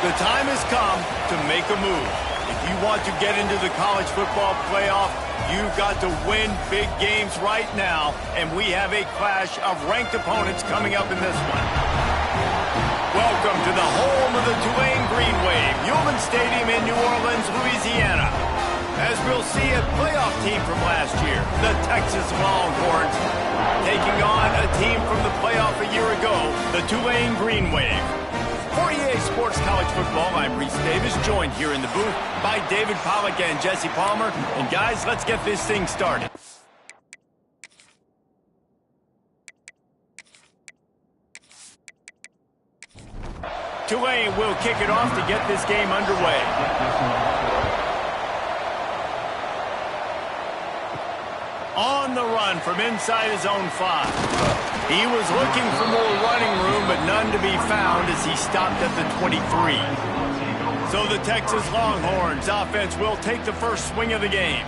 The time has come to make a move. If you want to get into the college football playoff, you've got to win big games right now, and we have a clash of ranked opponents coming up in this one. Welcome to the home of the Tulane Green Wave, Human Stadium in New Orleans, Louisiana. As we'll see a playoff team from last year, the Texas Longhorns, taking on a team from the playoff a year ago, the Tulane Green Wave. For EA Sports College Football, I'm Reese Davis, joined here in the booth by David Pollack and Jesse Palmer. And guys, let's get this thing started. Tulane will kick it off to get this game underway. On the run from inside his own 5. He was looking for more running room, but none to be found as he stopped at the 23. So the Texas Longhorns offense will take the first swing of the game.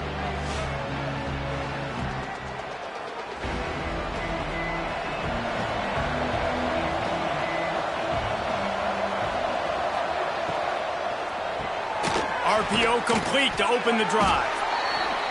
RPO complete to open the drive.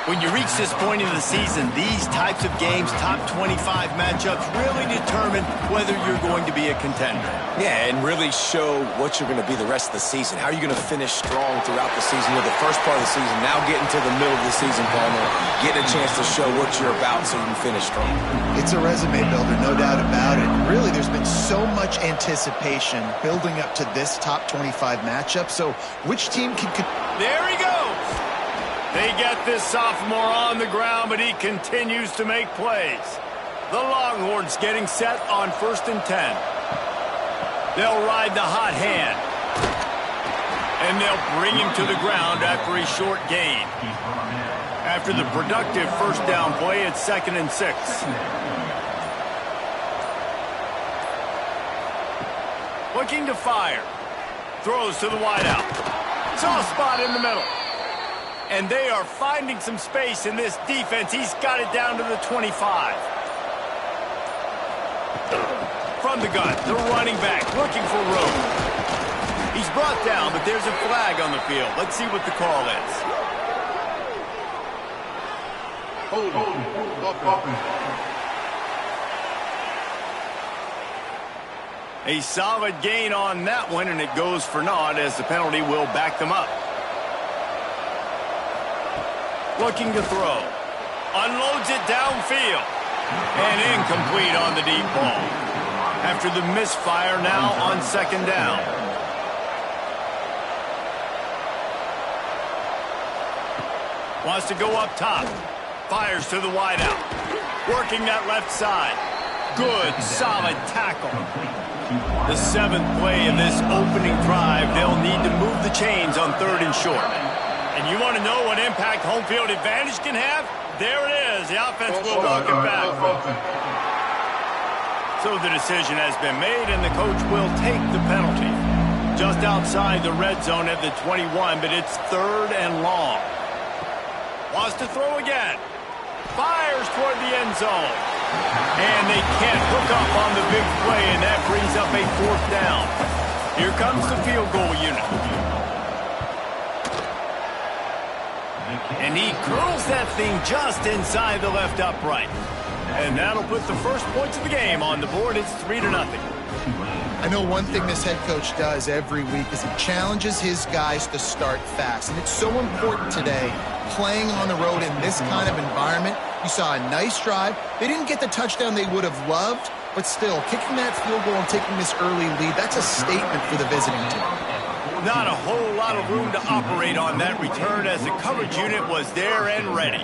When you reach this point in the season, these types of games, top 25 matchups, really determine whether you're going to be a contender. Yeah, and really show what you're going to be the rest of the season. How are you going to finish strong throughout the season? You're the first part of the season, now getting to the middle of the season, Palmer, getting a chance to show what you're about so you can finish strong. It's a resume builder, no doubt about it. Really, there's been so much anticipation building up to this top 25 matchup. So which team can... There he goes! They get this sophomore on the ground, but he continues to make plays. The Longhorns getting set on 1st and 10. They'll ride the hot hand. And they'll bring him to the ground after a short gain. After the productive first down play, it's 2nd and 6. Looking to fire. Throws to the wideout. Soft spot in the middle. And they are finding some space in this defense. He's got it down to the 25. From the gun, the running back looking for room. He's brought down, but there's a flag on the field. Let's see what the call is. A solid gain on that one, and it goes for naught as the penalty will back them up. Looking to throw. Unloads it downfield. And incomplete on the deep ball. After the misfire, now on 2nd down. Wants to go up top. Fires to the wideout. Working that left side. Good, solid tackle. The 7th play of this opening drive. They'll need to move the chains on 3rd and short. And you want to know what impact home field advantage can have? There it is. The offense will welcome back. So the decision has been made, and the coach will take the penalty. Just outside the red zone at the 21, but it's 3rd and long. Wants to throw again. Fires toward the end zone. And they can't hook up on the big play, and that brings up a 4th down. Here comes the field goal unit. And he curls that thing just inside the left upright. And that'll put the first points of the game on the board. It's 3-0. I know one thing this head coach does every week is he challenges his guys to start fast. And it's so important today, playing on the road in this kind of environment. You saw a nice drive. They didn't get the touchdown they would have loved, but still, kicking that field goal and taking this early lead, that's a statement for the visiting team. Not a whole lot of room to operate on that return as the coverage unit was there and ready.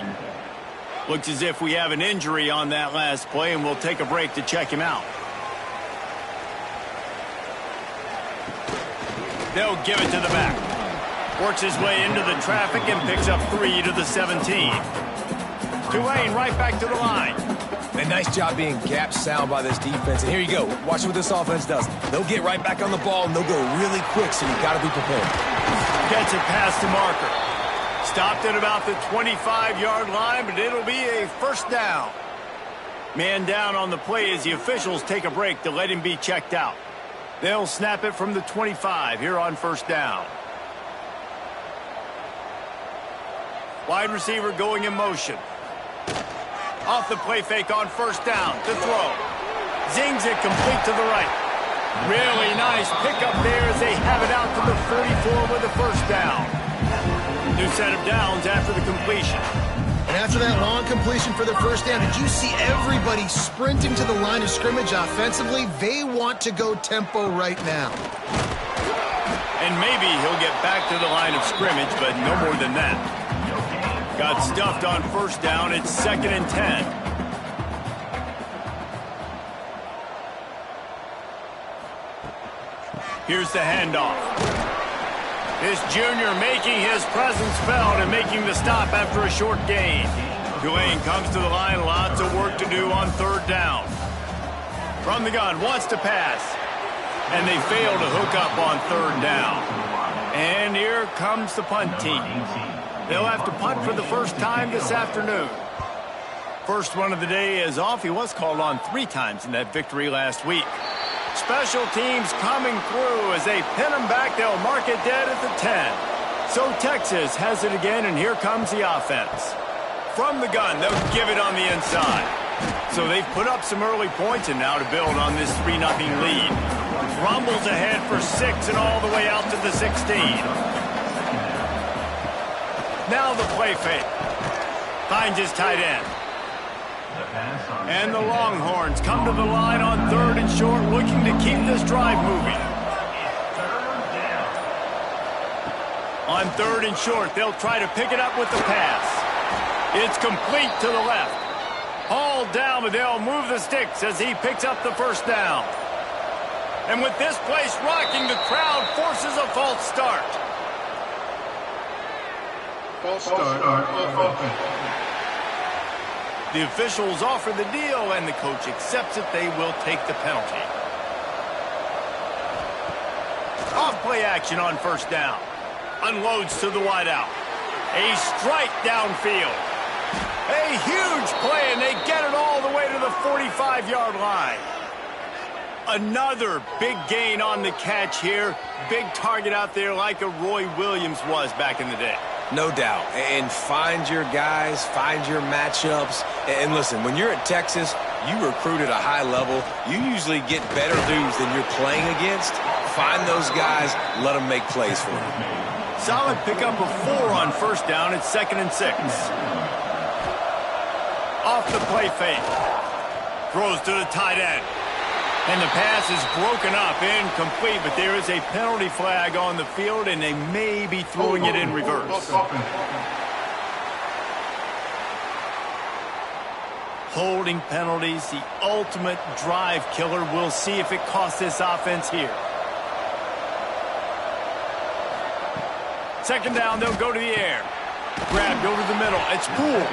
Looks as if we have an injury on that last play, and we'll take a break to check him out. They'll give it to the back. Works his way into the traffic and picks up 3 to the 17. Tulane right back to the line. A nice job being gap sound by this defense. And here you go. Watch what this offense does. They'll get right back on the ball, and they'll go really quick, so you've got to be prepared. Gets it past the marker. Stopped at about the 25-yard line, but it'll be a 1st down. Man down on the play as the officials take a break to let him be checked out. They'll snap it from the 25 here on first down. Wide receiver going in motion. Off the play fake on first down to throw. Zings it complete to the right. Really nice pickup there as they have it out to the 44 with the first down. New set of downs after the completion. And after that long completion for the first down, did you see everybody sprinting to the line of scrimmage offensively? They want to go tempo right now. And maybe he'll get back to the line of scrimmage, but no more than that. Got stuffed on first down. It's 2nd and 10. Here's the handoff. This junior making his presence felt and making the stop after a short gain. Tulane comes to the line. Lots of work to do on third down. From the gun, wants to pass. And they fail to hook up on third down. And here comes the punt team. They'll have to punt for the first time this afternoon. First one of the day is off. He was called on 3 times in that victory last week. Special teams coming through as they pin him back. They'll mark it dead at the 10. So Texas has it again, and here comes the offense. From the gun, they'll give it on the inside. So they've put up some early points, and now to build on this 3-0 lead. Rumbles ahead for 6 and all the way out to the 16. Now the play fake. Finds his tight end. And the Longhorns come to the line on 3rd and short, looking to keep this drive moving. On 3rd and short, they'll try to pick it up with the pass. It's complete to the left. Hauled down, but they'll move the sticks as he picks up the first down. And with this place rocking, the crowd forces a false start. False start. The officials offer the deal, and the coach accepts it. They will take the penalty. Off-play action on first down. Unloads to the wideout. A strike downfield. A huge play, and they get it all the way to the 45-yard line. Another big gain on the catch here. Big target out there like a Roy Williams was back in the day. No doubt. And find your guys, find your matchups. And listen, when you're at Texas, you recruit at a high level. You usually get better dudes than you're playing against. Find those guys, let them make plays for you. Solid pickup of 4 on first down. It's 2nd and 6. Off the play fake. Throws to the tight end. And the pass is broken up, incomplete, but there is a penalty flag on the field, and they may be throwing it in reverse. Holding penalties, the ultimate drive killer. We'll see if it costs this offense here. 2nd down, they'll go to the air. Grabbed over the middle. It's Poole.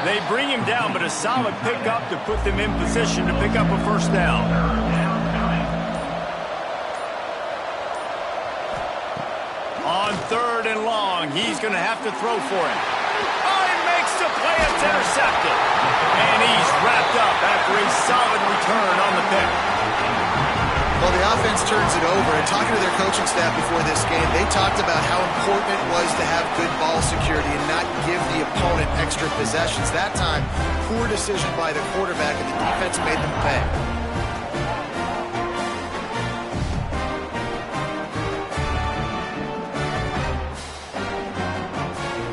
They bring him down, but a solid pickup to put them in position to pick up a first down. On 3rd and long, he's going to have to throw for it. Oh, he makes the play. It's intercepted. And he's wrapped up after a solid return on the pick. Well, the offense turns it over, and talking to their coaching staff before this game, they talked about how important it was to have good ball security and not give the opponent extra possessions. That time, poor decision by the quarterback, and the defense made them pay.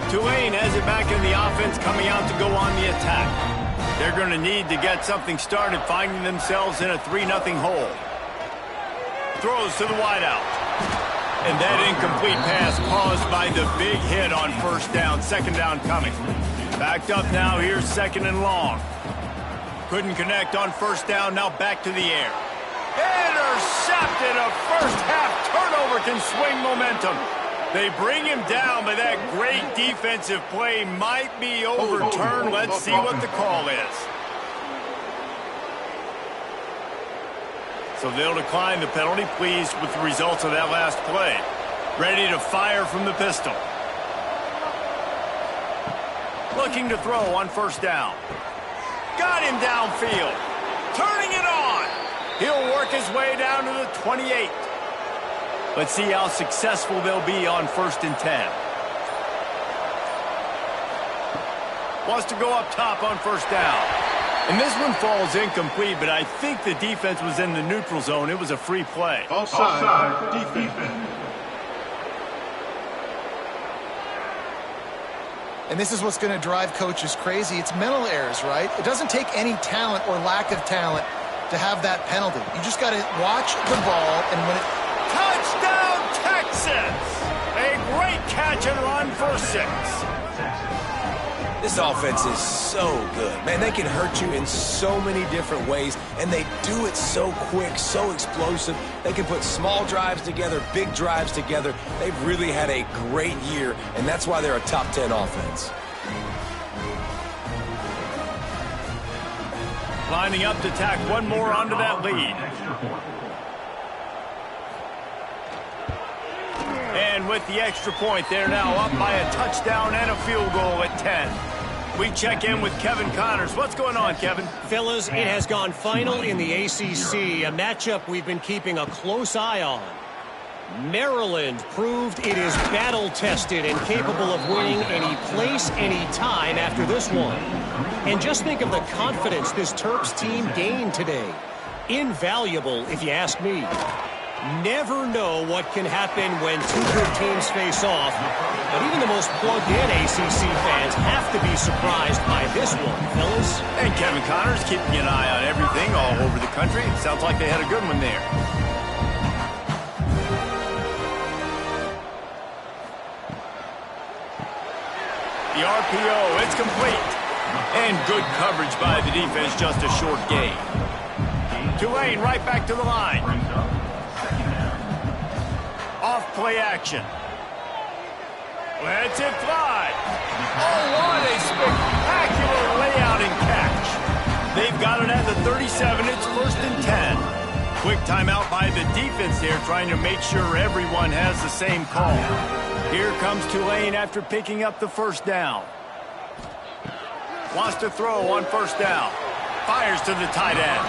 Tulane has it back in the offense, coming out to go on the attack. They're going to need to get something started, finding themselves in a 3-0 hole. Throws to the wideout. And that incomplete pass caused by the big hit on first down. 2nd down coming. Backed up now. Here's 2nd and long. Couldn't connect on first down. Now back to the air. Intercepted. A first-half turnover can swing momentum. They bring him down, but that great defensive play might be overturned. Let's see what the call is. So they'll decline the penalty, pleased with the results of that last play. Ready to fire from the pistol. Looking to throw on first down. Got him downfield. Turning it on. He'll work work his way down to the 28. Let's see how successful they'll be on 1st and 10. Wants to go up top on 1st down. And this one falls incomplete, but I think the defense was in the neutral zone. It was a free play. Offside, defense. And this is what's going to drive coaches crazy. It's mental errors, right? It doesn't take any talent or lack of talent to have that penalty. You just got to watch the ball, and when it... Touchdown, Texas! A great catch and run for 6. This offense is so good. Man, they can hurt you in so many different ways, and they do it so quick, so explosive. They can put small drives together, big drives together. They've really had a great year, and that's why they're a top 10 offense. Lining up to tack one more onto that lead. And with the extra point, they're now up by a touchdown and a field goal at 10. We check in with Kevin Connors. What's going on, Kevin? Fellas, it has gone final in the ACC, a matchup we've been keeping a close eye on. Maryland proved it is battle-tested and capable of winning any place, any time after this one. And just think of the confidence this Terps team gained today. Invaluable, if you ask me. Never know what can happen when two good teams face off, but even the most plugged-in ACC fans have to be surprised by this one, fellas. And Kevin Connors keeping an eye on everything all over the country. Sounds like they had a good one there. The RPO, it's complete. And good coverage by the defense, just a short gain. Tulane right back to the line. Off play action. Lets it fly. Oh, what a spectacular layout and catch. They've got it at the 37. It's 1st and 10. Quick timeout by the defense there, trying to make sure everyone has the same call. Here comes Tulane after picking up the 1st down. Wants to throw on 1st down. Fires to the tight end.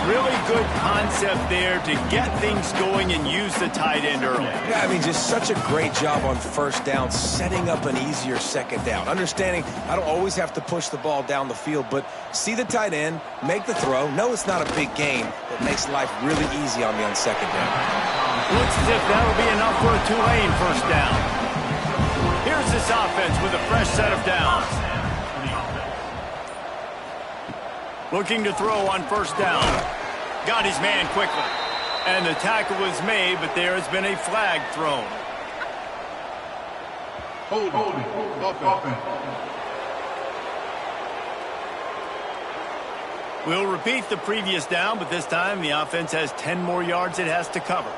Really good concept there to get things going and use the tight end early. Yeah, I mean, just such a great job on 1st down, setting up an easier 2nd down. Understanding I don't always have to push the ball down the field, but see the tight end, make the throw. No, it's not a big game, but makes life really easy on me on 2nd down. Looks as if that'll be enough for a Tulane 1st down. Here's this offense with a fresh set of downs. Looking to throw on 1st down. Got his man quickly. And the tackle was made, but there has been a flag thrown. Holding. We'll repeat the previous down, but this time the offense has 10 more yards it has to cover.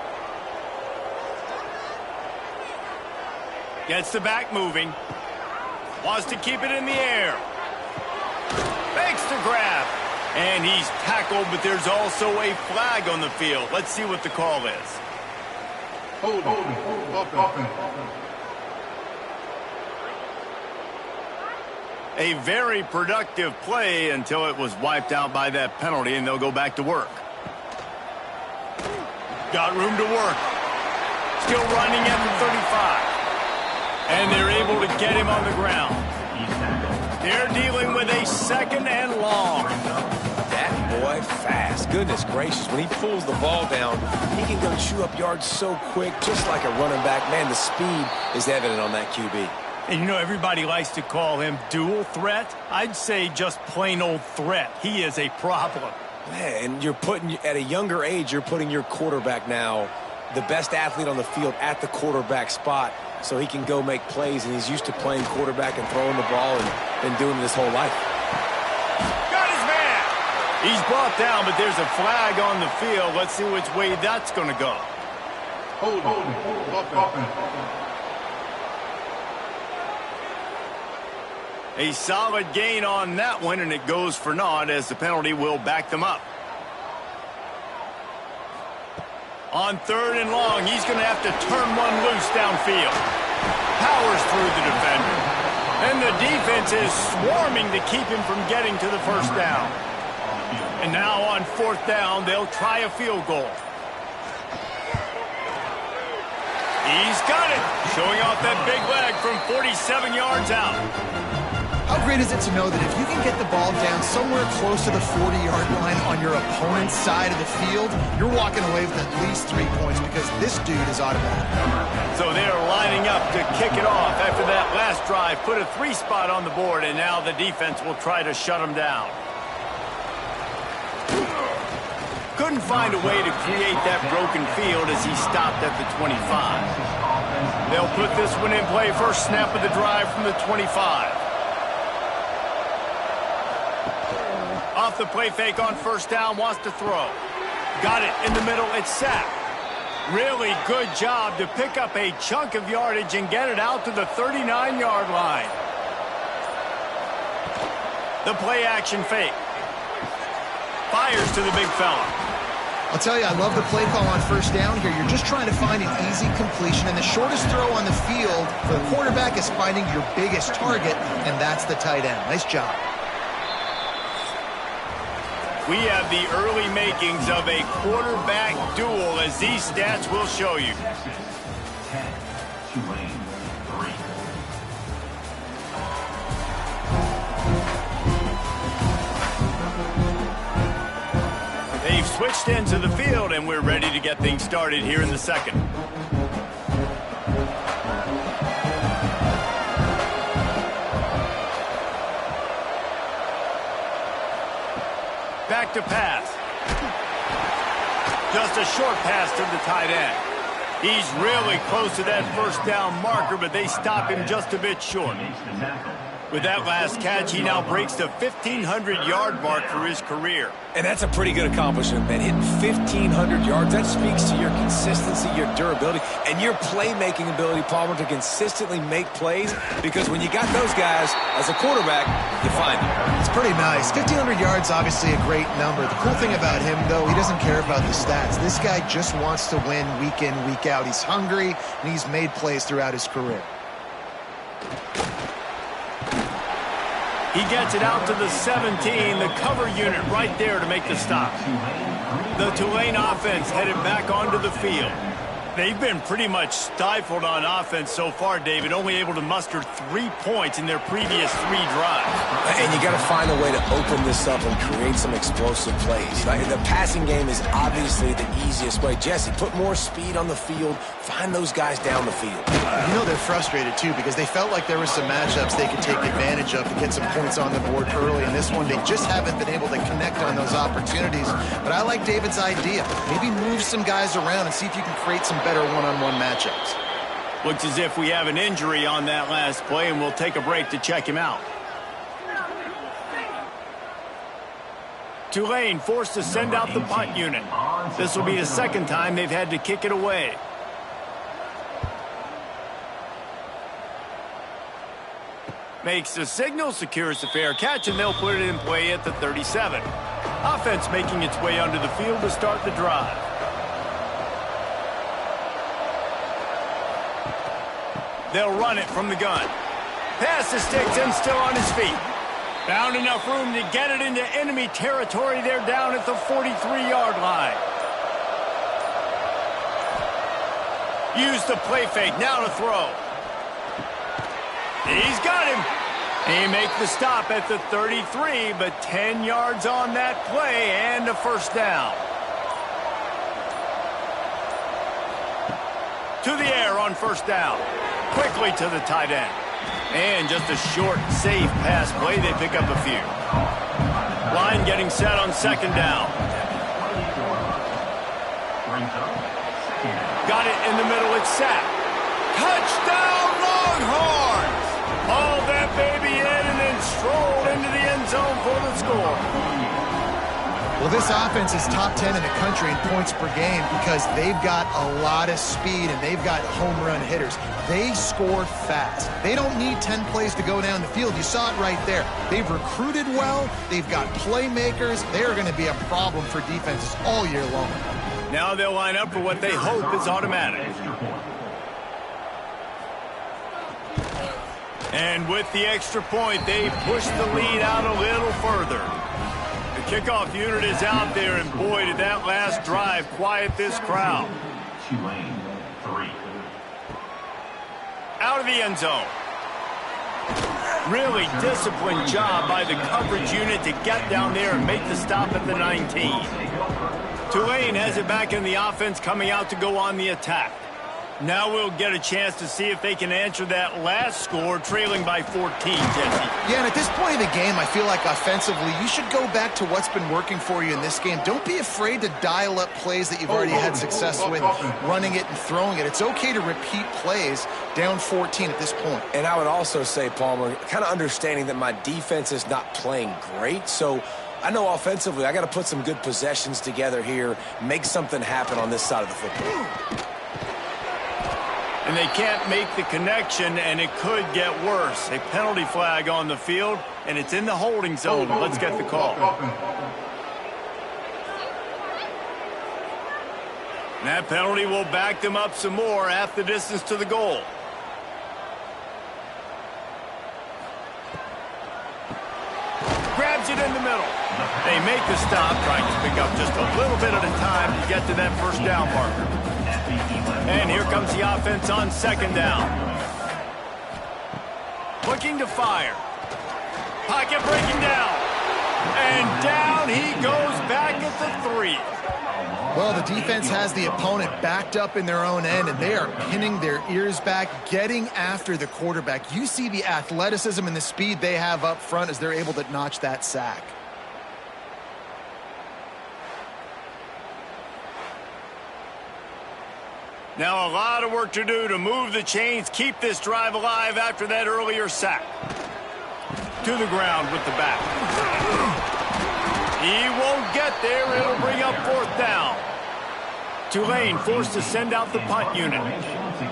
Gets the back moving. Wants to keep it in the air. Makes the grab. And he's tackled, but there's also a flag on the field. Let's see what the call is. Holding. A very productive play until it was wiped out by that penalty, and they'll go back to work. Got room to work. Still running at the 35. And they're able to get him on the ground. They're dealing with a 2nd and long. That boy fast. Goodness gracious. When he pulls the ball down, he can go chew up yards so quick, just like a running back. Man, the speed is evident on that QB. And you know, everybody likes to call him dual threat. I'd say just plain old threat. He is a problem. Man, and you're putting, at a younger age, you're putting your quarterback now, the best athlete on the field, at the quarterback spot, so he can go make plays, and he's used to playing quarterback and throwing the ball and been doing it his whole life. Got his man. He's brought down, but there's a flag on the field. Let's see which way that's going to go. Holding. A solid gain on that one, and it goes for naught as the penalty will back them up. On 3rd and long, he's going to have to turn one loose downfield. Powers through the defender. And the defense is swarming to keep him from getting to the 1st down. And now on 4th down, they'll try a field goal. He's got it, showing off that big leg from 47 yards out. How great is it to know that if you can get the ball down somewhere close to the 40-yard line on your opponent's side of the field, you're walking away with at least 3 points because this dude is automatic. So they are lining up to kick it off after that last drive. Put a 3 spot on the board, and now the defense will try to shut them down. Couldn't find a way to create that broken field as he stopped at the 25. They'll put this one in play. First snap of the drive from the 25. Off the play fake on 1st down, wants to throw. Got it in the middle, it's sacked. Really good job to pick up a chunk of yardage and get it out to the 39-yard line. The play action fake. Fires to the big fella. I'll tell you, I love the play call on 1st down here. You're just trying to find an easy completion, and the shortest throw on the field for the quarterback is finding your biggest target, and that's the tight end. Nice job. We have the early makings of a quarterback duel, as these stats will show you. Tulane, 3. They've switched into the field, and we're ready to get things started here in the second. Back to pass. Just a short pass to the tight end. He's really close to that 1st down marker, but they stop him just a bit short. With that last catch, he now breaks the 1,500-yard mark for his career. And that's a pretty good accomplishment, man. Hitting 1,500 yards, that speaks to your consistency, your durability, and your playmaking ability, Palmer, to consistently make plays. Because when you got those guys, as a quarterback, you find them. It's pretty nice. 1,500 yards, obviously a great number. The cool thing about him, though, he doesn't care about the stats. This guy just wants to win week in, week out. He's hungry, and he's made plays throughout his career. He gets it out to the 17, the cover unit right there to make the stop. The Tulane offense headed back onto the field. They've been pretty much stifled on offense so far, David, only able to muster 3 points in their previous 3 drives. And you got to find a way to open this up and create some explosive plays. Like, the passing game is obviously the easiest way. Jesse, put more speed on the field, find those guys down the field. You know they're frustrated, too, because they felt like there were some matchups they could take advantage of to get some points on the board early. In this one, they just haven't been able to connect on those opportunities. But I like David's idea. Maybe move some guys around and see if you can create some better one-on-one matchups. Looks as if we have an injury on that last play, and we'll take a break to check him out. Tulane forced to send out the punt unit. This will be the 2nd time they've had to kick it away. Makes the signal, secures the fair catch, and they'll put it in play at the 37. Offense making its way onto the field to start the drive. They'll run it from the gun. Pass to Sticks and still on his feet. Found enough room to get it into enemy territory. They're down at the 43-yard line. Use the play fake. Now to throw. He's got him. He make the stop at the 33, but 10 yards on that play and a 1st down. To the air on 1st down. Quickly to the tight end. And just a short, safe pass play. They pick up a few. Line getting set on 2nd down. Got it in the middle. It's sacked. Touchdown, Longhorns! Hauled that baby in and then strolled into the end zone for the score. Well, this offense is top 10 in the country in points per game because they've got a lot of speed and they've got home run hitters. They score fast. They don't need 10 plays to go down the field. You saw it right there. They've recruited well. They've got playmakers. They are going to be a problem for defenses all year long. Now they'll line up for what they hope is automatic. And with the extra point, they push the lead out a little further. The Kickoff unit is out there, and boy, did that last drive quiet this crowd. Tulane, 3. Out of the end zone. Really disciplined job by the coverage unit to get down there and make the stop at the 19. Tulane has it back in the offense, coming out to go on the attack. Now we'll get a chance to see if they can answer that last score, trailing by 14, Jesse. Yeah, and at this point of the game, I feel like offensively, you should go back to what's been working for you in this game. Don't be afraid to dial up plays that you've already had success with, running it and throwing it. It's okay to repeat plays down 14 at this point. And I would also say, Palmer, kind of understanding that my defense is not playing great, so I know offensively I got to put some good possessions together here, make something happen on this side of the football. And they can't make the connection, and it could get worse. A penalty flag on the field, and it's in the holding zone. Let's get the call. And that penalty will back them up some more, half the distance to the goal. Grabs it in the middle. They make the stop, trying to pick up just a little bit at a time to get to that first down marker. And here comes the offense on second down. Looking to fire. Pocket breaking down. And down he goes back at the 3. Well, the defense has the opponent backed up in their own end, and they are pinning their ears back, getting after the quarterback. You see the athleticism and the speed they have up front as they're able to notch that sack. Now a lot of work to do to move the chains, keep this drive alive after that earlier sack. To the ground with the back. He won't get there. It'll bring up fourth down. Tulane forced to send out the punt unit.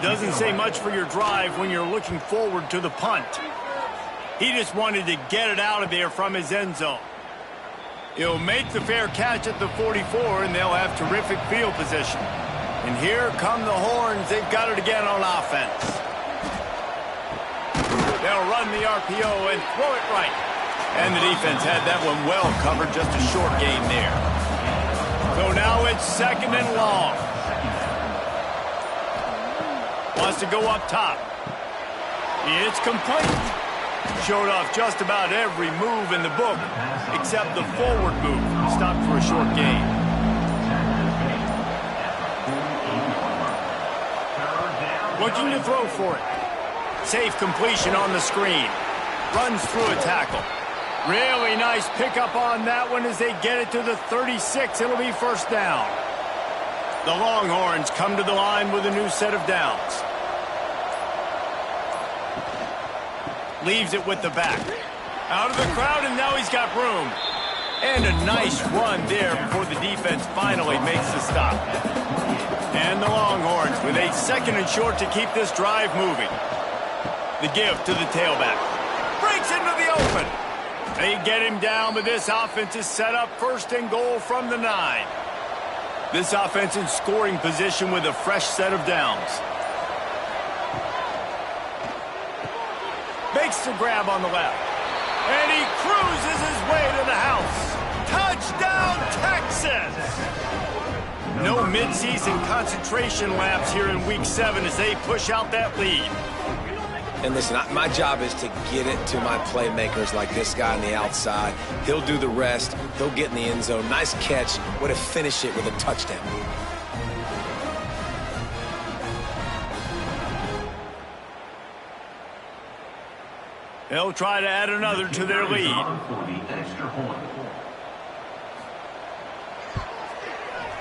Doesn't say much for your drive when you're looking forward to the punt. He just wanted to get it out of there from his end zone. He'll make the fair catch at the 44, and they'll have terrific field position. And here come the horns. They've got it again on offense. They'll run the RPO and throw it right. And the defense had that one well covered, just a short gain there. So now it's second and long. Wants to go up top. It's complete. Showed off just about every move in the book, except the forward move. Stopped for a short gain. Looking to throw for it. Safe completion on the screen. Runs through a tackle. Really nice pickup on that one as they get it to the 36. It'll be first down. The Longhorns come to the line with a new set of downs. Leaves it with the back. Out of the crowd, and now he's got room. And a nice run there before the defense finally makes the stop. And the Longhorns with a second and short to keep this drive moving. The give to the tailback. Breaks into the open. They get him down, but this offense is set up first and goal from the 9. This offense in scoring position with a fresh set of downs. Makes the grab on the left. And he cruises his way to the house. Touchdown, Texas! No midseason concentration laps here in Week 7 as they push out that lead. And listen, my job is to get it to my playmakers like this guy on the outside. He'll do the rest. He'll get in the end zone. Nice catch. Way to finish it with a touchdown. They'll try to add another to their lead.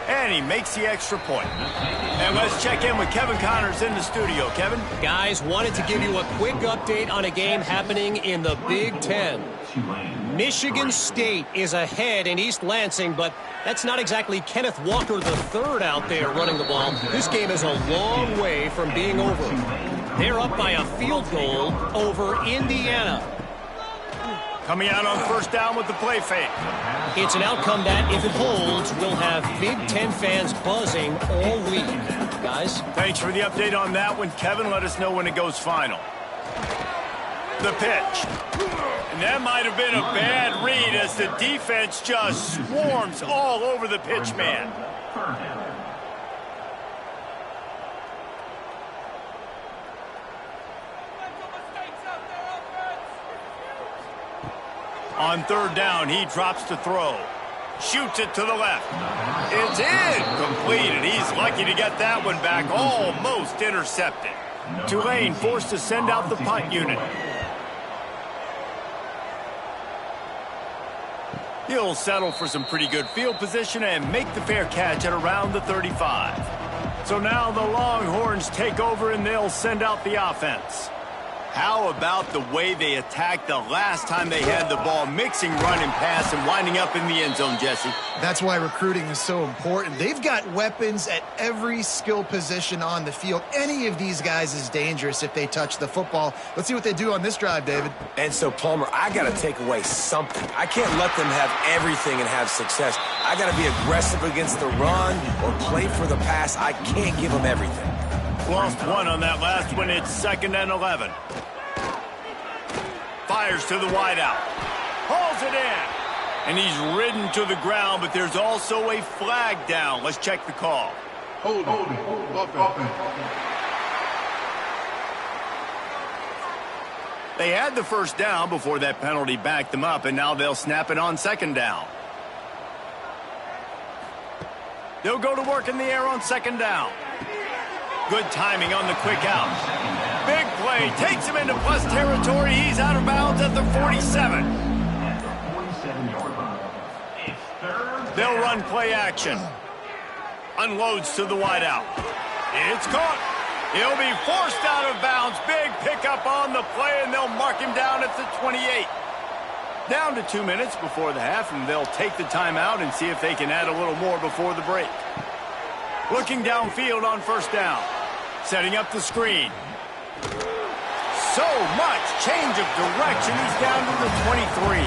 And he makes the extra point. And let's check in with Kevin Connors in the studio. Kevin? Guys, wanted to give you a quick update on a game happening in the Big Ten. Michigan State is ahead in East Lansing, but that's not exactly Kenneth Walker III out there running the ball. This game is a long way from being over. They're up by a field goal over Indiana. Coming out on first down with the play fake. It's an outcome that, if it holds, will have Big Ten fans buzzing all week. Guys? Thanks for the update on that one, Kevin. Let us know when it goes final. The pitch. And that might have been a bad read as the defense just swarms all over the pitch man. On third down, he drops to throw. Shoots it to the left. It's incomplete, and he's lucky to get that one back. Almost intercepted. Tulane forced to send out the punt unit. He'll settle for some pretty good field position and make the fair catch at around the 35. So now the Longhorns take over, and they'll send out the offense. How about the way they attacked the last time they had the ball, mixing run and pass and winding up in the end zone, Jesse? That's why recruiting is so important. They've got weapons at every skill position on the field. Any of these guys is dangerous if they touch the football. Let's see what they do on this drive, David. And so, Palmer, I got to take away something. I can't let them have everything and have success. I got to be aggressive against the run or play for the pass. I can't give them everything. Lost one on that last one. It's 2nd and 11. Fires to the wideout. Hauls it in. And he's ridden to the ground, but there's also a flag down. Let's check the call. Hold it. They had the first down before that penalty backed them up, and now they'll snap it on 2nd down. They'll go to work in the air on 2nd down. Good timing on the quick out. Big play. Takes him into plus territory. He's out of bounds at the 47. They'll run play action. Unloads to the wideout. It's caught. He'll be forced out of bounds. Big pickup on the play, and they'll mark him down at the 28. Down to 2 minutes before the half, and they'll take the timeout and see if they can add a little more before the break. Looking downfield on 1st down. Setting up the screen. So much change of direction. He's down to the 23.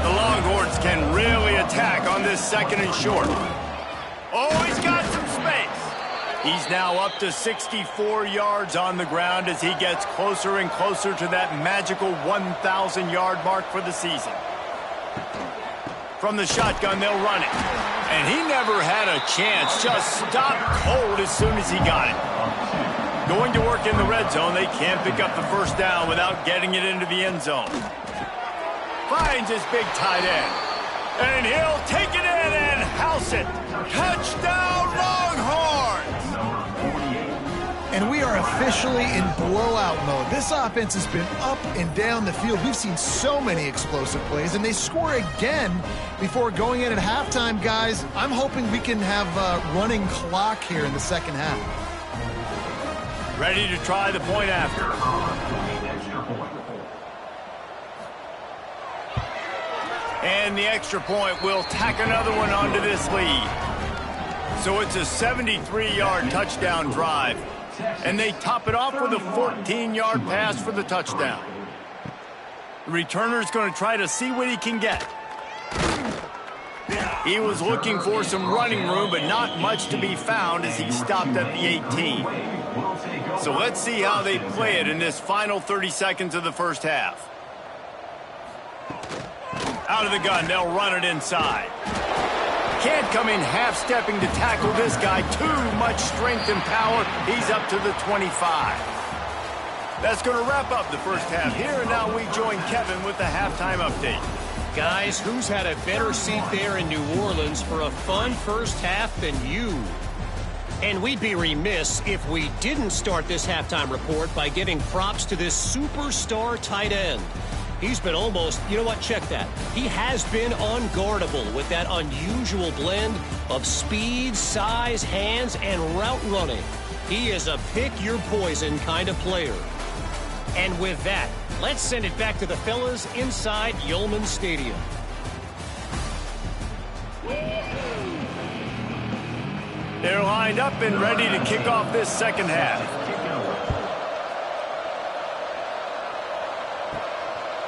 The Longhorns can really attack on this 2nd and short. Oh, he's got some space. He's now up to 64 yards on the ground as he gets closer and closer to that magical 1,000-yard mark for the season. From the shotgun, they'll run it. And he never had a chance. Just stopped cold as soon as he got it. Going to work in the red zone, they can't pick up the 1st down without getting it into the end zone. Finds his big tight end. And he'll take it in and house it. Touchdown, Longhorns! And we are officially in blowout mode. This offense has been up and down the field. We've seen so many explosive plays, and they score again before going in at halftime, guys. I'm hoping we can have a running clock here in the 2nd half. Ready to try the point after. And the extra point will tack another one onto this lead. So it's a 73-yard touchdown drive. And they top it off with a 14-yard pass for the touchdown. The returner's going to try to see what he can get. He was looking for some running room, but not much to be found as he stopped at the 18. So let's see how they play it in this final 30 seconds of the 1st half. Out of the gun, they'll run it inside. Can't come in half-stepping to tackle this guy. Too much strength and power. He's up to the 25. That's going to wrap up the 1st half here, and now we join Kevin with the halftime update. Guys, who's had a better seat there in New Orleans for a fun 1st half than you? And we'd be remiss if we didn't start this halftime report by giving props to this superstar tight end. He's been almost, you know what, check that. He has been unguardable with that unusual blend of speed, size, hands, and route running. He is a pick-your-poison kind of player. And with that, let's send it back to the fellas inside Yulman Stadium. They're lined up and ready to kick off this 2nd half.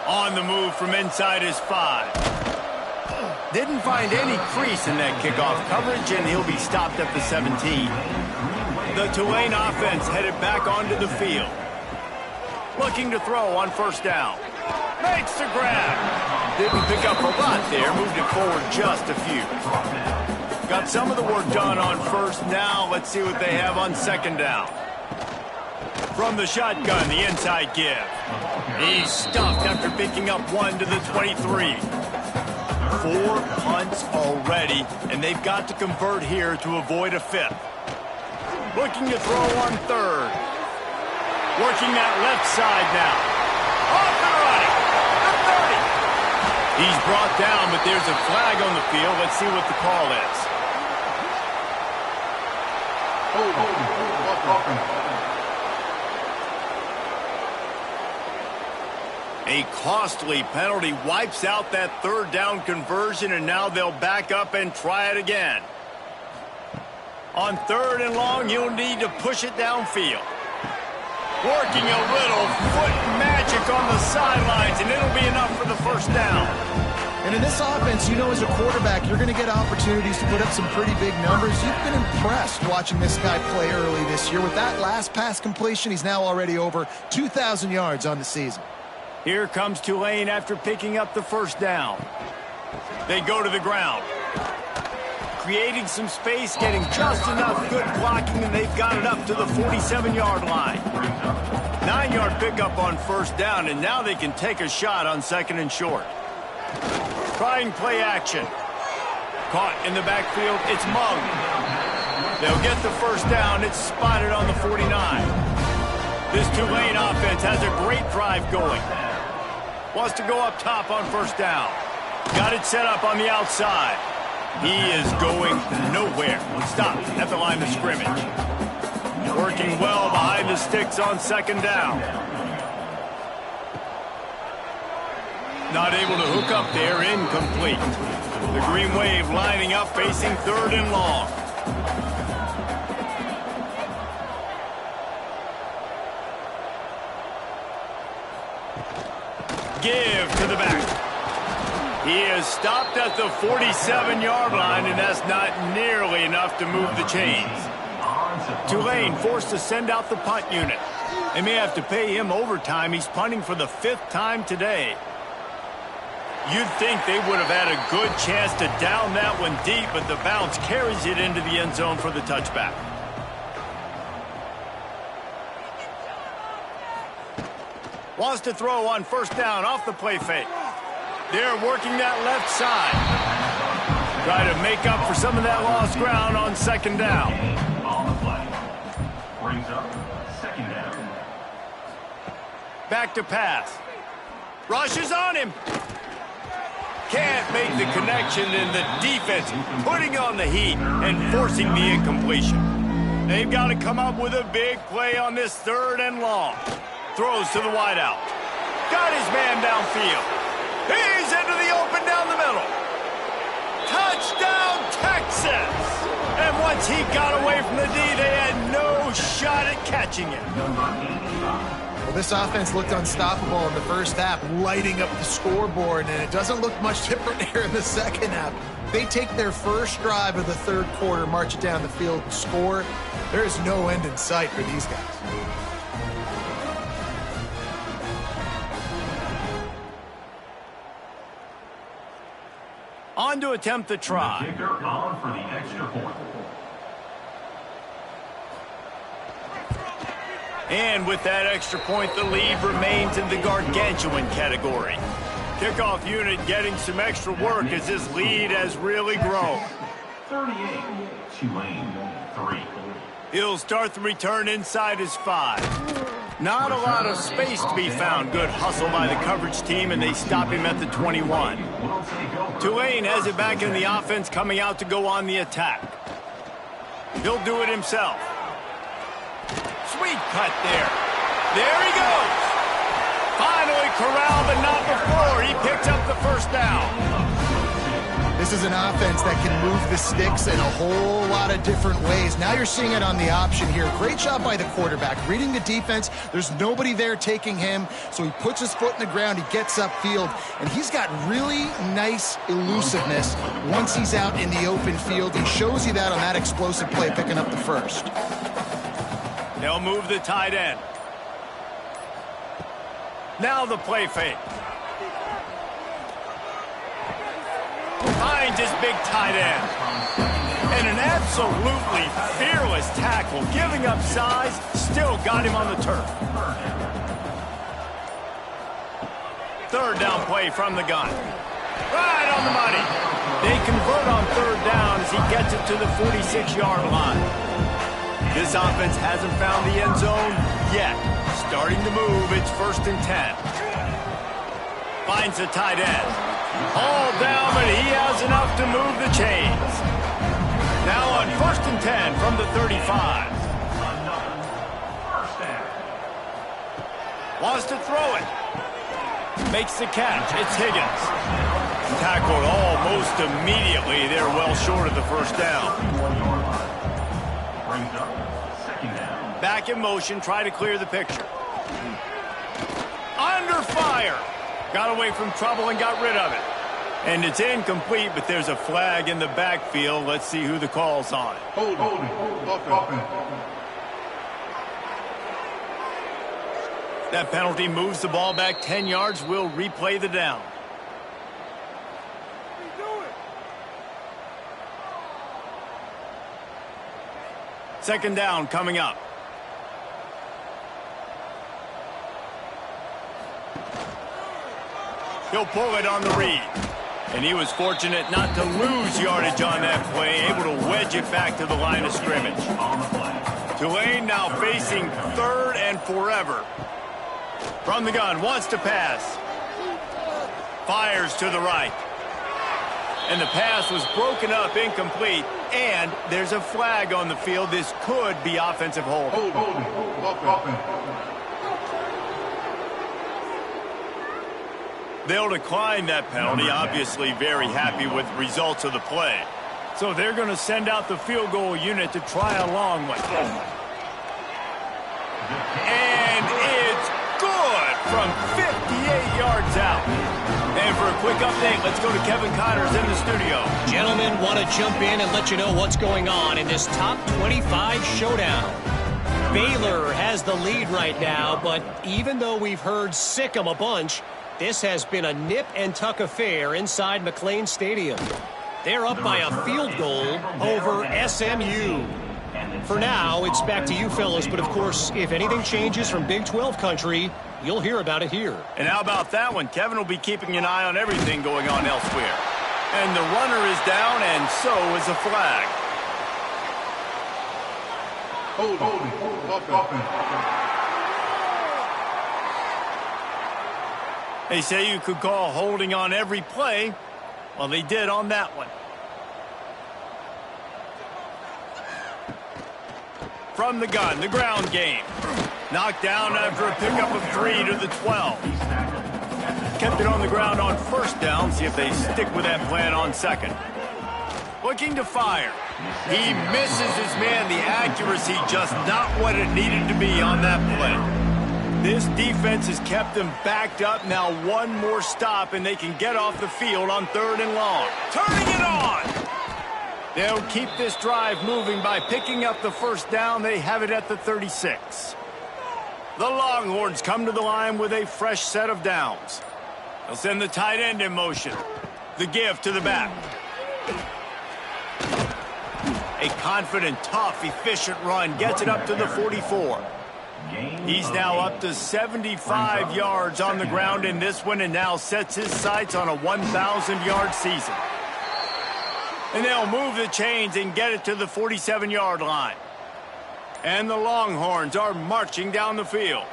On the move from inside his 5. Didn't find any crease in that kickoff coverage, and he'll be stopped at the 17. The Tulane offense headed back onto the field. Looking to throw on 1st down. Makes the grab. Didn't pick up a lot there. Moved it forward just a few. Got some of the work done on first. Now let's see what they have on second down. From the shotgun, the inside give. He's stuffed after picking up one to the 23. 4 punts already, and they've got to convert here to avoid a fifth. Looking to throw on third. Working that left side now. Off and running. The 30. He's brought down, but there's a flag on the field. Let's see what the call is. A costly penalty wipes out that third down conversion, and now they'll back up and try it again. On third and long, you'll need to push it downfield. Working a little foot magic on the sidelines, and it'll be enough for the first down. And in this offense, you know, as a quarterback, you're going to get opportunities to put up some pretty big numbers. You've been impressed watching this guy play early this year. With that last pass completion, he's now already over 2,000 yards on the season. Here comes Tulane after picking up the first down. They go to the ground. Creating some space, getting just enough good blocking, and they've got it up to the 47-yard line. 9-yard pickup on first down, and now they can take a shot on second and short. Trying play action. Caught in the backfield, it's Mung. They'll get the first down, it's spotted on the 49. This Tulane offense has a great drive going. Wants to go up top on first down. Got it set up on the outside. He is going nowhere. Stopped at the line of scrimmage. Working well behind the sticks on second down. Not able to hook up there, incomplete. The Green Wave lining up, facing third and long. Give to the back. He is stopped at the 47-yard line, and that's not nearly enough to move the chains. Tulane forced to send out the punt unit. They may have to pay him overtime. He's punting for the 5th time today. You'd think they would have had a good chance to down that one deep, but the bounce carries it into the end zone for the touchback. Wants to throw on first down off the play fake. They're working that left side. Try to make up for some of that lost ground on second down. On the play. Brings up second down. Back to pass. Rushes on him. Can't make the connection, and the defense putting on the heat and forcing the incompletion. They've got to come up with a big play on this third and long. Throws to the wideout. Got his man downfield. He's into the open down the middle. Touchdown, Texas! And once he got away from the D, they had no shot at catching him. Well, this offense looked unstoppable in the first half, lighting up the scoreboard, and it doesn't look much different here in the second half. They take their first drive of the third quarter, march it down the field, and score. There is no end in sight for these guys. On to attempt the try. The kicker on for the extra point. And with that extra point, the lead remains in the gargantuan category. Kickoff unit getting some extra work as this lead has really grown. 38, Tulane, 3. He'll start the return inside his 5. Not a lot of space to be found. Good hustle by the coverage team, and they stop him at the 21. Tulane has it back in the offense, coming out to go on the attack. He'll do it himself. Sweet cut there. There he goes. Finally corralled, but not before. He picks up the first down. This is an offense that can move the sticks in a whole lot of different ways. Now you're seeing it on the option here. Great job by the quarterback. Reading the defense, there's nobody there taking him, so he puts his foot in the ground, he gets upfield, and he's got really nice elusiveness once he's out in the open field. He shows you that on that explosive play, picking up the first. They'll move the tight end. Now the play fake. finds his big tight end. And an absolutely fearless tackle, giving up size, still got him on the turf. Third down play from the gun. Right on the money. They convert on third down as he gets it to the 46-yard line. This offense hasn't found the end zone yet. Starting to move, it's 1st and 10. Finds the tight end. All down, but he has enough to move the chains. Now on 1st and 10 from the 35. Wants to throw it. Makes the catch. It's Higgins. Tackled almost immediately. They're well short of the first down. Back in motion. Try to clear the picture. Under fire. Got away from trouble and got rid of it. And it's incomplete, but there's a flag in the backfield. Let's see who the call's on. Hold it. That penalty moves the ball back 10 yards. We'll replay the down. Second down coming up. He'll pull it on the read. And he was fortunate not to lose yardage on that play, able to wedge it back to the line of scrimmage. Tulane now facing 3rd and forever. From the gun, wants to pass. Fires to the right. And the pass was broken up, incomplete, and there's a flag on the field. This could be offensive holding. They'll decline that penalty, obviously very happy with the results of the play. So they're going to send out the field goal unit to try a long one. And it's good from 58 yards out. And for a quick update, let's go to Kevin Connors in the studio. Gentlemen, want to jump in and let you know what's going on in this top 25 showdown. Baylor has the lead right now, but even though we've heard sick 'em a bunch, this has been a nip-and-tuck affair inside McLean Stadium. They're up by a field goal over SMU. For now, it's back to you fellas, but of course, if anything changes from Big 12 country, you'll hear about it here. And how about that one? Kevin will be keeping an eye on everything going on elsewhere. And the runner is down, and so is a flag. Hold it. They say you could call holding on every play. Well, they did on that one. From the gun, the ground game. Knocked down after a pickup of 3 to the 12. Kept it on the ground on first down. See if they stick with that plan on second. Looking to fire. He misses his man. The accuracy just not what it needed to be on that play. This defense has kept them backed up. Now one more stop, and they can get off the field on 3rd and long. Turning it on! They'll keep this drive moving by picking up the first down. They have it at the 36. The Longhorns come to the line with a fresh set of downs. They'll send the tight end in motion. The give to the back. A confident, tough, efficient run gets it up to the 44. He's now up to 75 yards on the ground in this one and now sets his sights on a 1,000-yard season. And they'll move the chains and get it to the 47-yard line. And the Longhorns are marching down the field.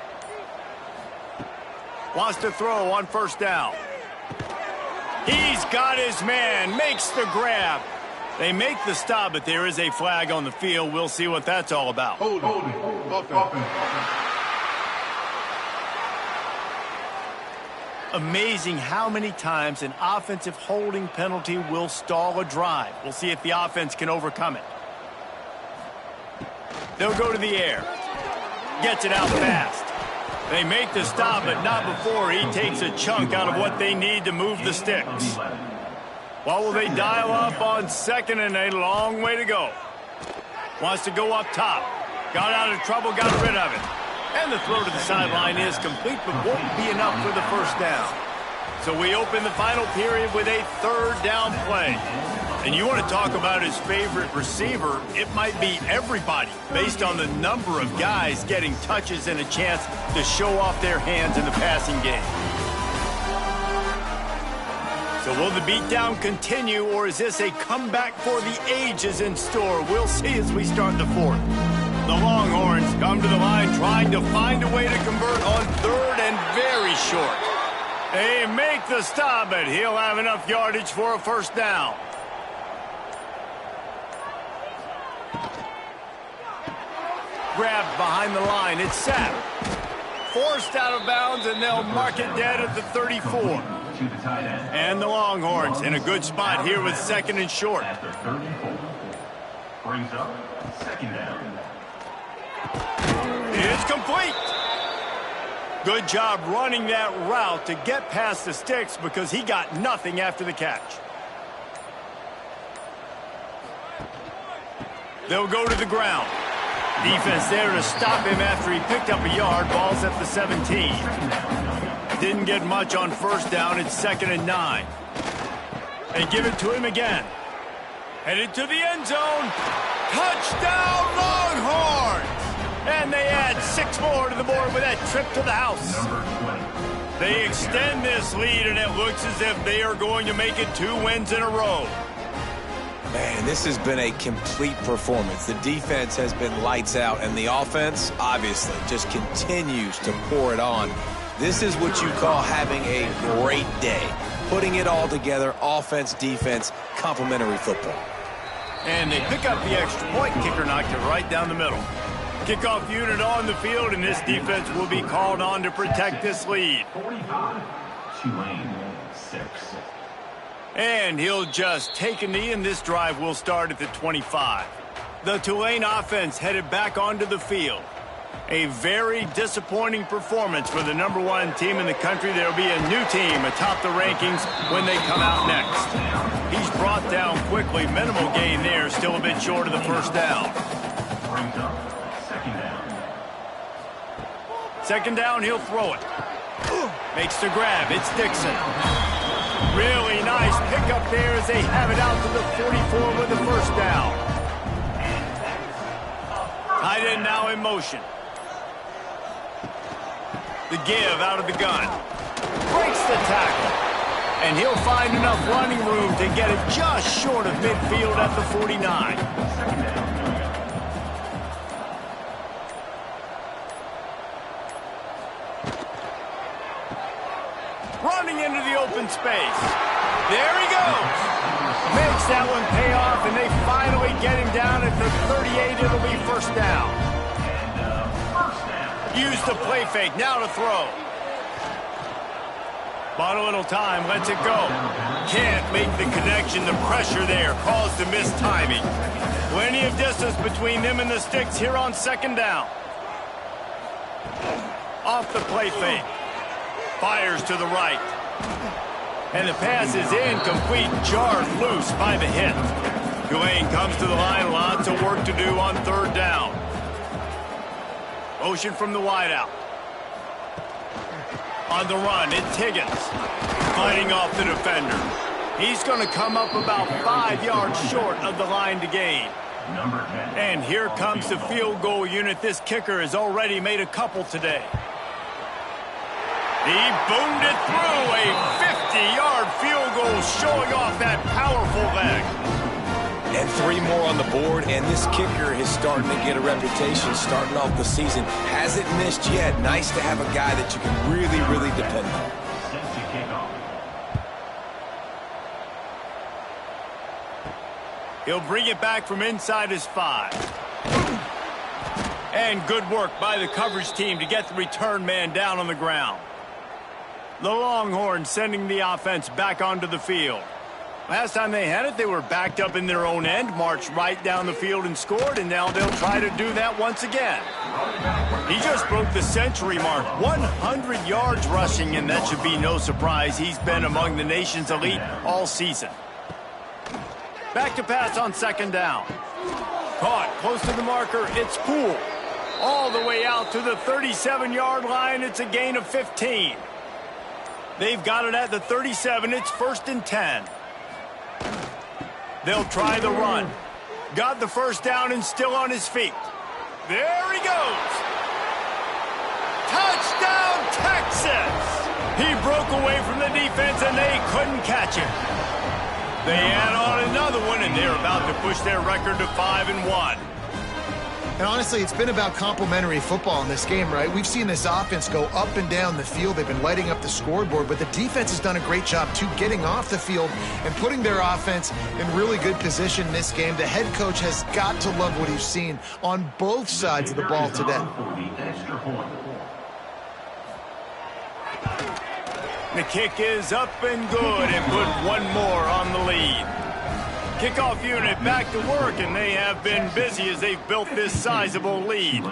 Wants to throw on first down. He's got his man, makes the grab. They make the stop, but there is a flag on the field. We'll see what that's all about. Hold it. Amazing how many times an offensive holding penalty will stall a drive. We'll see if the offense can overcome it. They'll go to the air. Gets it out fast. They make the stop, but not before he takes a chunk out of what they need to move the sticks. What will they dial up on second, and a long way to go? Wants to go up top. Got out of trouble, got rid of it. And the throw to the sideline is complete, but won't be enough for the first down. So we open the final period with a third down play. And you want to talk about his favorite receiver, it might be everybody based on the number of guys getting touches and a chance to show off their hands in the passing game. So will the beatdown continue, or is this a comeback for the ages in store? We'll see as we start the fourth. The Longhorns come to the line trying to find a way to convert on third and very short. They make the stop, but he'll have enough yardage for a first down. Grabbed behind the line. It's set. Forced out of bounds, and they'll mark it dead at the 34. And the Longhorns in a good spot here with second and short. At the 34. Brings up second down. It's complete. Good job running that route to get past the sticks because he got nothing after the catch. They'll go to the ground. Defense there to stop him after he picked up a yard. Ball's at the 17. Didn't get much on first down. It's 2nd and 9. They give it to him again. Headed to the end zone. Touchdown, Longhorns! And they add 6 more to the board with that trip to the house. They extend this lead, and it looks as if they are going to make it 2 wins in a row. Man, this has been a complete performance. The defense has been lights out, and the offense, obviously, just continues to pour it on. This is what you call having a great day. Putting it all together, offense, defense, complementary football. And they pick up the extra point. Kicker knocked it right down the middle. Kickoff unit on the field, and this defense will be called on to protect this lead. 45. Tulane 6. And he'll just take a knee, and this drive will start at the 25. The Tulane offense headed back onto the field. A very disappointing performance for the #1 team in the country. There'll be a new team atop the rankings when they come out next. He's brought down quickly. Minimal gain there, still a bit short of the first down. Brings up second down. Second down, he'll throw it. Makes the grab. It's Dixon. Really nice pickup there as they have it out to the 44 with the first down. Tight end now in motion. The give out of the gun. Breaks the tackle. And he'll find enough running room to get it just short of midfield at the 49. Running into the open space. There he goes. Makes that one pay off, and they finally get him down at the 38. It'll be first down. Use the play fake. Now to throw. Bought a little time. Lets it go. Can't make the connection. The pressure there caused the missed timing. Plenty of distance between them and the sticks here on second down. Off the play fake. Fires to the right. And the pass is incomplete. Jarred loose by the hit. Tulane comes to the line. Lots of work to do on third down. Motion from the wideout. On the run, it's Higgins. Fighting off the defender. He's going to come up about 5 yards short of the line to gain. And here comes the field goal unit. This kicker has already made a couple today. He boomed it through. A 50-yard field goal showing off that powerful leg. And 3 more on the board, and this kicker is starting to get a reputation starting off the season. Hasn't missed yet. Nice to have a guy that you can really, really depend on. He'll bring it back from inside his 5. And good work by the coverage team to get the return man down on the ground. The Longhorns sending the offense back onto the field. Last time they had it, they were backed up in their own end, marched right down the field and scored, and now they'll try to do that once again. He just broke the century mark, 100 yards rushing, and that should be no surprise. He's been among the nation's elite all season. Back to pass on second down. Caught close to the marker. It's Poole. All the way out to the 37-yard line. It's a gain of 15. They've got it at the 37. It's 1st and 10. They'll try the run. Got the first down and still on his feet. There he goes. Touchdown, Texas! He broke away from the defense and they couldn't catch him. They add on another one and they're about to push their record to 5-1. And honestly, it's been about complementary football in this game, right? We've seen this offense go up and down the field. They've been lighting up the scoreboard, but the defense has done a great job, too, getting off the field and putting their offense in really good position in this game. The head coach has got to love what he's seen on both sides of the ball today. The kick is up and good and put one more on the lead. Kickoff unit back to work, and they have been busy as they've built this sizable lead.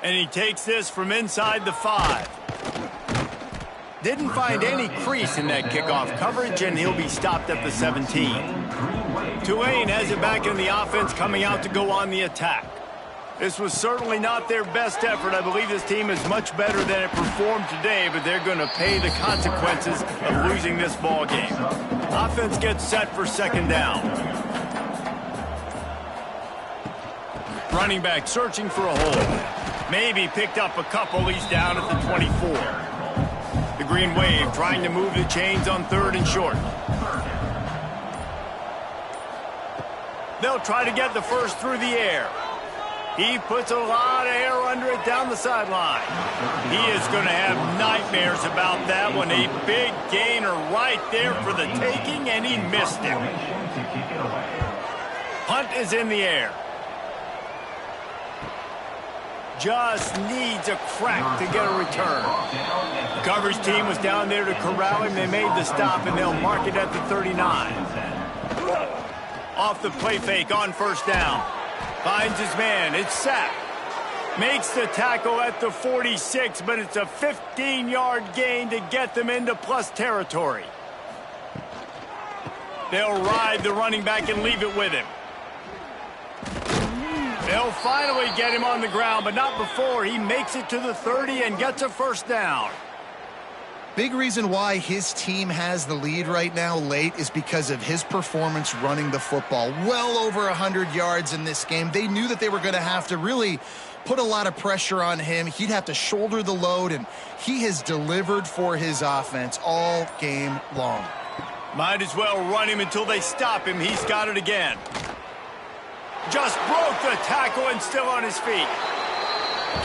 And he takes this from inside the 5. Didn't find any crease in that kickoff coverage, and he'll be stopped at the 17. Tulane has it back in the offense, coming out to go on the attack. This was certainly not their best effort. I believe this team is much better than it performed today, but they're going to pay the consequences of losing this ball game. Offense gets set for 2nd down. Running back searching for a hole. Maybe picked up a couple. He's down at the 24. The Green Wave trying to move the chains on 3rd and short. They'll try to get the first through the air. He puts a lot of air under it down the sideline. He is going to have nightmares about that one. A big gainer right there for the taking, and he missed him. Punt is in the air. Just needs a crack to get a return. The coverage team was down there to corral him. They made the stop, and they'll mark it at the 39. Off the play fake on 1st down. Finds his man. It's sacked. Makes the tackle at the 46, but it's a 15-yard gain to get them into plus territory. They'll ride the running back and leave it with him. They'll finally get him on the ground, but not before he makes it to the 30 and gets a 1st down. Big reason why his team has the lead right now late is because of his performance running the football. Well over 100 yards in this game. They knew that they were going to have to really put a lot of pressure on him. He'd have to shoulder the load, and he has delivered for his offense all game long. Might as well run him until they stop him. He's got it again. Just broke the tackle and still on his feet.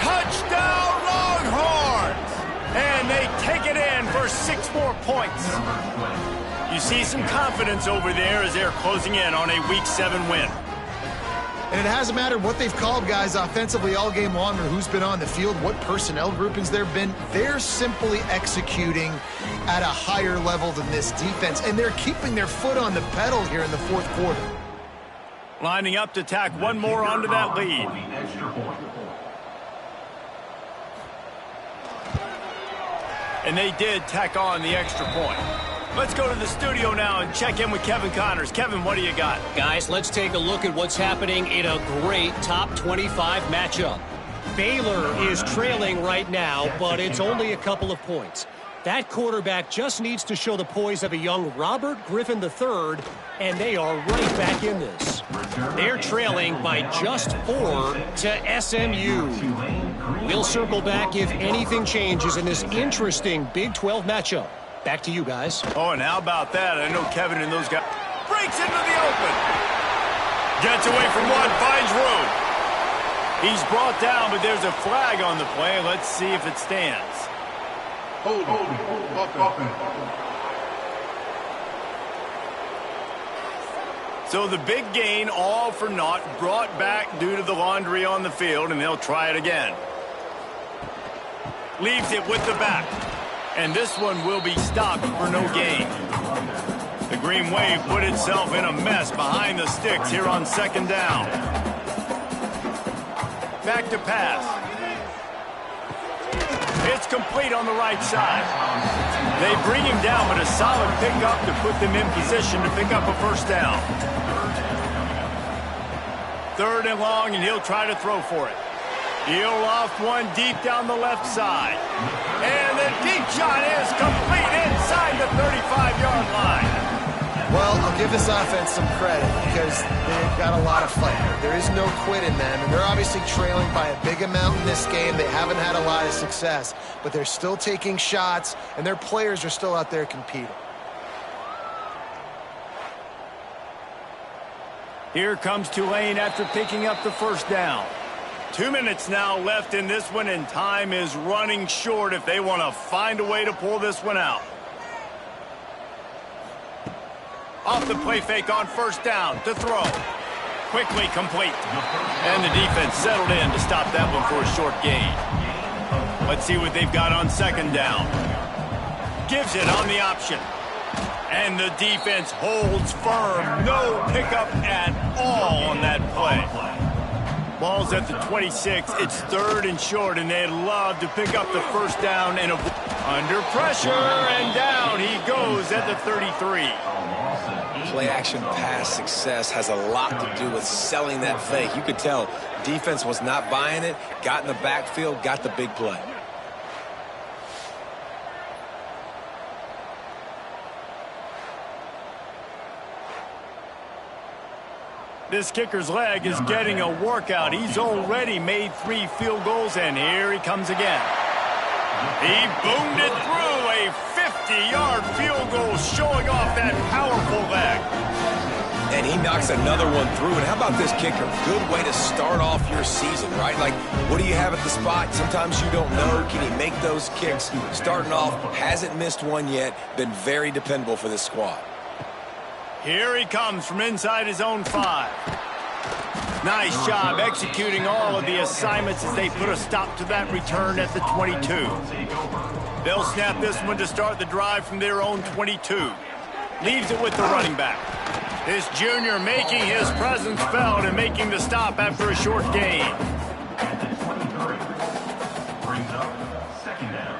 Touchdown, Longhorns! And they take it in for 6 more points. You see some confidence over there as they're closing in on a Week 7 win. And it hasn't mattered what they've called guys offensively all game long or who's been on the field, what personnel groupings there have been. They're simply executing at a higher level than this defense, and they're keeping their foot on the pedal here in the 4th quarter. Lining up to tack one more onto that lead. And they did tack on the extra point. Let's go to the studio now and check in with Kevin Connors. Kevin, what do you got? Guys, let's take a look at what's happening in a great top 25 matchup. Baylor is trailing right now, but it's only a couple of points. That quarterback just needs to show the poise of a young Robert Griffin III, and they are right back in this. They're trailing by just 4 to SMU. We'll circle back if anything changes in this interesting Big 12 matchup. Back to you guys. Oh, and how about that? I know Kevin and those guys. Breaks into the open. Gets away from one, finds room. He's brought down, but there's a flag on the play. Let's see if it stands. Hold it. So the big gain, all for naught, brought back due to the laundry on the field, and they'll try it again. Leaves it with the back. And this one will be stopped for no gain. The Green Wave put itself in a mess behind the sticks here on 2nd down. Back to pass. It's complete on the right side. They bring him down, but a solid pickup to put them in position to pick up a 1st down. 3rd and long, and he'll try to throw for it. He'll loft one deep down the left side. And the deep shot is complete inside the 35-yard line. Well, I'll give this offense some credit because they've got a lot of fight. There is no quit in them, and they're obviously trailing by a big amount in this game. They haven't had a lot of success, but they're still taking shots, and their players are still out there competing. Here comes Tulane after picking up the first down. 2 minutes now left in this one, and time is running short if they want to find a way to pull this one out. Off the play fake on first down to throw. Quickly complete. And the defense settled in to stop that one for a short gain. Let's see what they've got on second down. Gives it on the option. And the defense holds firm. No pickup at all on that play. Ball's at the 26. It's 3rd and short, and they'd love to pick up the first down and under pressure, and down he goes at the 33. Play-action pass success has a lot to do with selling that fake. You could tell defense was not buying it, got in the backfield, got the big play. This kicker's leg is getting a workout. He's already made 3 field goals, and here he comes again. He boomed it through a 50-yard field goal, showing off that powerful leg. And he knocks another one through. And how about this kicker? Good way to start off your season, right? Like, what do you have at the spot? Sometimes you don't know. Can he make those kicks? Starting off, hasn't missed one yet. Been very dependable for this squad. Here he comes from inside his own 5. Nice job executing all of the assignments as they put a stop to that return at the 22. They'll snap this one to start the drive from their own 22. Leaves it with the running back. This junior making his presence felt and making the stop after a short gain. At the 23. Brings up second down.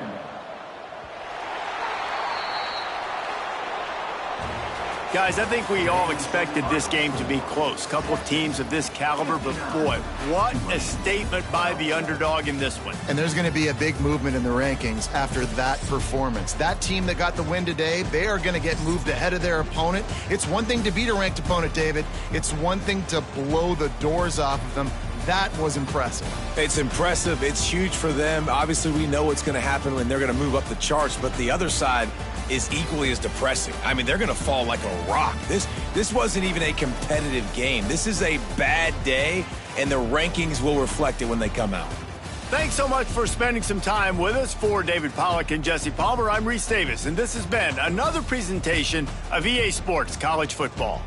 Guys, I think we all expected this game to be close. Couple of teams of this caliber, but boy, what a statement by the underdog in this one. And there's going to be a big movement in the rankings after that performance. That team that got the win today, they are going to get moved ahead of their opponent. It's one thing to beat a ranked opponent, David. It's one thing to blow the doors off of them. That was impressive. It's impressive. It's huge for them. Obviously, we know what's going to happen when they're going to move up the charts, but the other side is equally as depressing. I mean, they're going to fall like a rock. This wasn't even a competitive game. This is a bad day, and the rankings will reflect it when they come out. Thanks so much for spending some time with us. For David Pollack and Jesse Palmer, I'm Reese Davis, and this has been another presentation of EA Sports College Football.